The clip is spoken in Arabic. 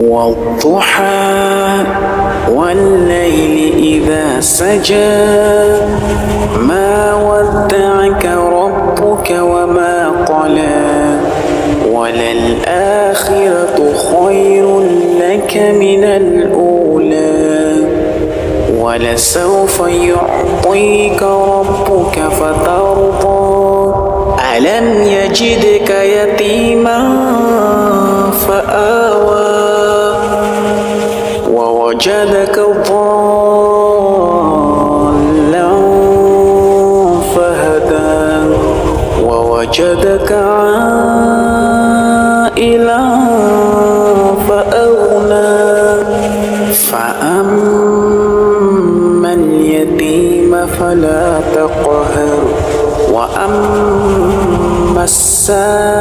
والضحى والليل إذا سجى ما ودعك ربك وما قلى وللآخرة خير لك من الأولى ولسوف يعطيك ربك فترضى ألم يجدك يتيما فآوى ووجدك ضالا فهدى ووجدك عائلا فأغنى فأما اليتيم فلا تقهر وأما السائل